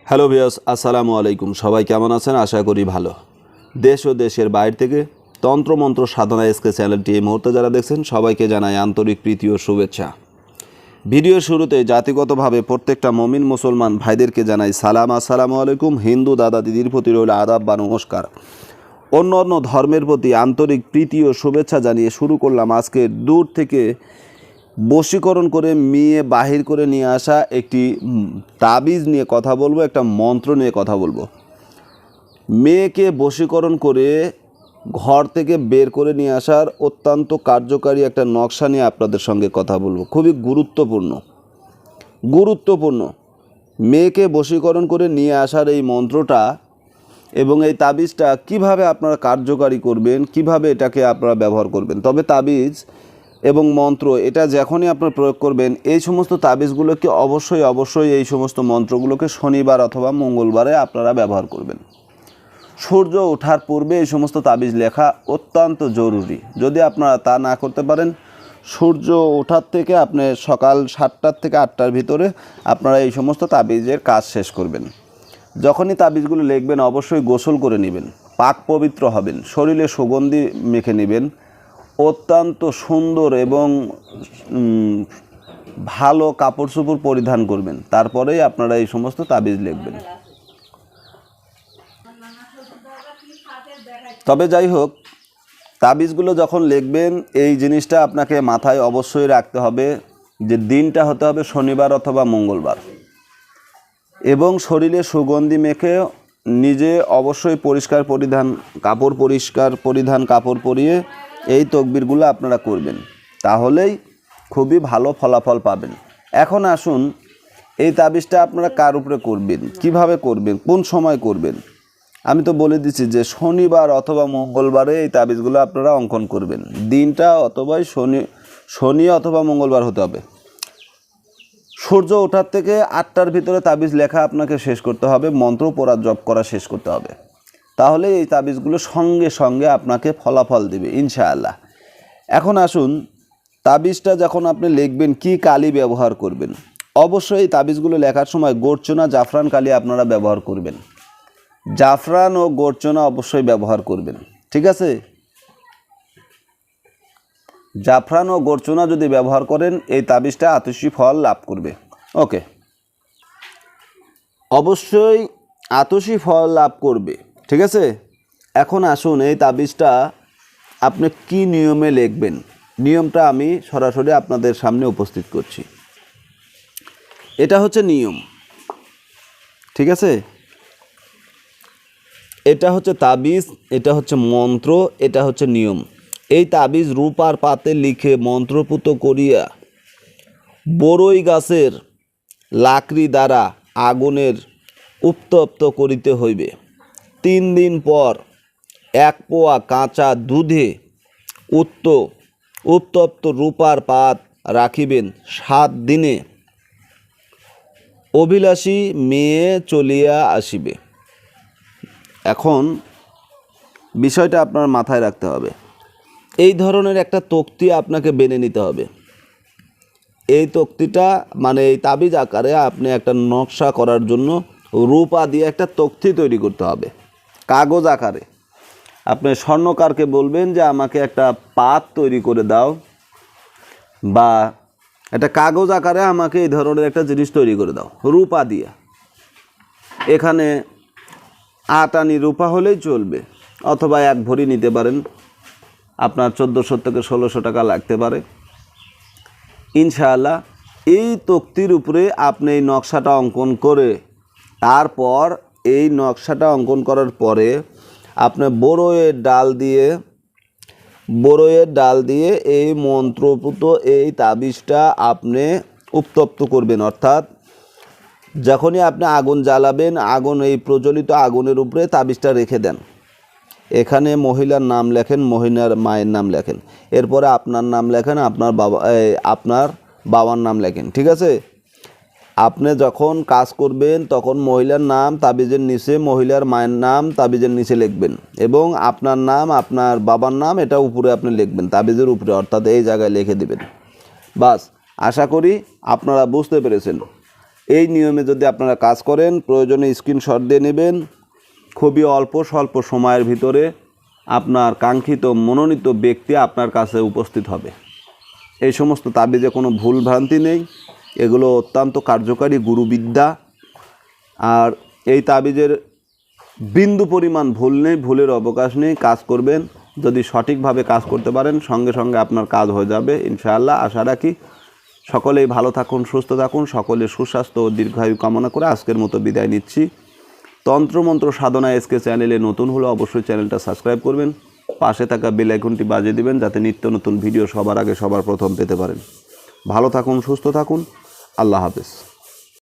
Hello viewers, আসসালামু আলাইকুম। সবাই কেমন আছেন? আশা করি ভালো। দেশ ও দেশের বাইরে থেকে তন্ত্রমন্ত্র সাধনা এসকে চ্যানেলটি এই মুহূর্তে যারা দেখছেন সবাইকে জানাই আন্তরিক প্রীতি ও শুভেচ্ছা। ভিডিওর শুরুতে জাতিগতভাবে প্রত্যেকটা মমিন মুসলমান ভাইদেরকে জানাই সালাম, আসসালামু আলাইকুম। হিন্দু দাদা দিদির প্রতি রইল আদাব বা নমস্কার। অন্য অন্য ধর্মের প্রতি আন্তরিক প্রীতি ও শুভেচ্ছা জানিয়ে শুরু করলাম আজকে দূর থেকে বশীকরণ করে মেয়ে বাহির করে নিয়ে আসা একটি তাবিজ নিয়ে কথা বলবো, একটা মন্ত্র নিয়ে কথা বলবো। মেয়েকে বশীকরণ করে ঘর থেকে বের করে নিয়ে আসার অত্যন্ত কার্যকারী একটা নকশা নিয়ে আপনাদের সঙ্গে কথা বলবো। খুবই গুরুত্বপূর্ণ মেয়েকে বশীকরণ করে নিয়ে আসার এই মন্ত্রটা এবং এই তাবিজটা কিভাবে আপনারা কার্যকারী করবেন, কিভাবে এটাকে আপনারা ব্যবহার করবেন। তবে তাবিজ এবং মন্ত্র এটা যখনই আপনারা প্রয়োগ করবেন, এই সমস্ত তাবিজগুলোকে অবশ্যই এই সমস্ত মন্ত্রগুলোকে শনিবার অথবা মঙ্গলবারে আপনারা ব্যবহার করবেন। সূর্য ওঠার পূর্বে এই সমস্ত তাবিজ লেখা অত্যন্ত জরুরি। যদি আপনারা তা না করতে পারেন, সূর্য ওঠার থেকে আপনি সকাল 7টা থেকে 8টার ভিতরে আপনারা এই সমস্ত তাবিজের কাজ শেষ করবেন। যখনই তাবিজগুলো লিখবেন অবশ্যই গোসল করে নেবেন, পাক পবিত্র হবেন, শরীরে সুগন্ধি মেখে নেবেন, অত্যন্ত সুন্দর এবং ভালো কাপড় চোপড় পরিধান করবেন। তারপরেই আপনারা এই সমস্ত তাবিজ লিখবেন। তবে যাই হোক, তাবিজগুলো যখন লিখবেন এই জিনিসটা আপনাকে মাথায় অবশ্যই রাখতে হবে যে দিনটা হতে হবে শনিবার অথবা মঙ্গলবার, এবং শরীরে সুগন্ধি মেখে নিজে অবশ্যই পরিষ্কার পরিধান কাপড় পরিয়ে এই তকবিরগুলো আপনারা করবেন। তাহলেই খুবই ভালো ফলাফল পাবেন। এখন আসুন, এই তাবিজটা আপনারা কার উপরে করবেন, কিভাবে করবেন, কোন সময় করবেন। আমি তো বলে দিচ্ছি যে শনিবার অথবা মঙ্গলবারে এই তাবিজগুলো আপনারা অঙ্কন করবেন। দিনটা অথবা শনি অথবা মঙ্গলবার হতে হবে। সূর্য ওঠার থেকে 8টার ভিতরে তাবিজ লেখা আপনাকে শেষ করতে হবে, মন্ত্র পড়া জপ করা শেষ করতে হবে। তাহলে এই তাবিজগুলো সঙ্গে সঙ্গে আপনাকে ফলাফল দেবে ইনশাআল্লাহ। এখন আসুন, তাবিজটা যখন আপনি লিখবেন কি কালি ব্যবহার করবেন। অবশ্যই এই তাবিজগুলো লেখার সময় গোরচনা জাফরান কালি আপনারা ব্যবহার করবেন। জাফরান ও গোরচনা অবশ্যই ব্যবহার করবেন, ঠিক আছে? জাফরান ও গোরচনা যদি ব্যবহার করেন এই তাবিজটা আতশী ফল লাভ করবে। ওকে, অবশ্যই আতশী ফল লাভ করবে, ঠিক আছে? এখন আসুন, এই তাবিজটা আপনি কি নিয়মে লিখবেন, নিয়মটা আমি সরাসরি আপনাদের সামনে উপস্থিত করছি। এটা হচ্ছে নিয়ম, ঠিক আছে? এটা হচ্ছে তাবিজ, এটা হচ্ছে মন্ত্র, এটা হচ্ছে নিয়ম। এই তাবিজ রূপার পাতে লিখে মন্ত্রপুত করিয়া বড়ই গাছের লাকড়ি দ্বারা আগুনের উত্তপ্ত করিতে হইবে। 3 দিন পর 1 পোয়া কাঁচা দুধে উত্তপ্ত রূপার পাত রাখিবেন। 7 দিনে অভিলাষী মেয়ে চলিয়া আসিবে। এখন বিষয়টা আপনার মাথায় রাখতে হবে, এই ধরনের একটা তক্তি আপনাকে বেনে নিতে হবে। এই তক্তিটা মানে এই তাবিজ আকারে আপনি একটা নকশা করার জন্য রূপা দিয়ে একটা তক্তি তৈরি করতে হবে কাগজ আকারে। আপনি স্বর্ণকারকে বলবেন যে আমাকে একটা পাত তৈরি করে দাও, বা একটা কাগজ আকারে আমাকে এই ধরনের একটা জিনিস তৈরি করে দাও রূপা দিয়ে। এখানে 8 আনি রূপা হলেই চলবে, অথবা 1 ভরি নিতে পারেন, আপনার 1400 থেকে 1600 টাকা লাগতে পারে ইনশাআল্লাহ। এই তক্তির উপরে আপনি এই নকশাটা অঙ্কন করে, তারপর এই নকশাটা অঙ্কন করার পরে আপনি বড়ইয়ের ডাল দিয়ে এই মন্ত্রপুত এই তাবিজটা আপনি উত্তপ্ত করবেন। অর্থাৎ যখনই আপনি আগুন জ্বালাবেন, এই প্রজ্বলিত আগুনের উপরে তাবিজটা রেখে দেন। এখানে মহিলার নাম লেখেন, মহিলার মায়ের নাম লেখেন, এরপরে আপনার নাম লেখেন, আপনার বাবার নাম লেখেন, ঠিক আছে? আপনি যখন কাজ করবেন তখন মহিলার নাম তাবিজের নিচে, মহিলার মায়ের নাম তাবিজের নিচে লিখবেন, এবং আপনার নাম, আপনার বাবার নাম এটা উপরে আপনি লিখবেন, তাবিজের উপরে, অর্থাৎ এই জায়গায় লিখে দেবেন। বাস, আশা করি আপনারা বুঝতে পেরেছেন। এই নিয়মে যদি আপনারা কাজ করেন, প্রয়োজনে স্ক্রিনশট দিয়ে নেবেন, খুবই অল্প স্বল্প সময়ের ভিতরে আপনার কাঙ্ক্ষিত মনোনীত ব্যক্তি আপনার কাছে উপস্থিত হবে। এই সমস্ত তাবিজে কোনো ভুল ভ্রান্তি নেই, এগুলো অত্যন্ত কার্যকারী গুরুবিদ্যা। আর এই তাবিজের বিন্দু পরিমাণ ভুল নেই, ভুলের অবকাশ নেই। কাজ করবেন, যদি সঠিকভাবে কাজ করতে পারেন সঙ্গে সঙ্গে আপনার কাজ হয়ে যাবে ইনশাআল্লাহ। আশা রাখি সকলেই ভালো থাকুন, সুস্থ থাকুন, সকলের সুস্বাস্থ্য ও দীর্ঘায়ু কামনা করে আজকের মতো বিদায় নিচ্ছি। তন্ত্রমন্ত্র সাধনা এসকে চ্যানেলে নতুন হলে অবশ্যই চ্যানেলটা সাবস্ক্রাইব করবেন, পাশে থাকা বেল আইকনটি বাজিয়ে দিবেন যাতে নিত্য নতুন ভিডিও সবার আগে সবার প্রথম পেতে পারেন। ভালো থাকুন, সুস্থ থাকুন, আল্লাহ হাফেজ।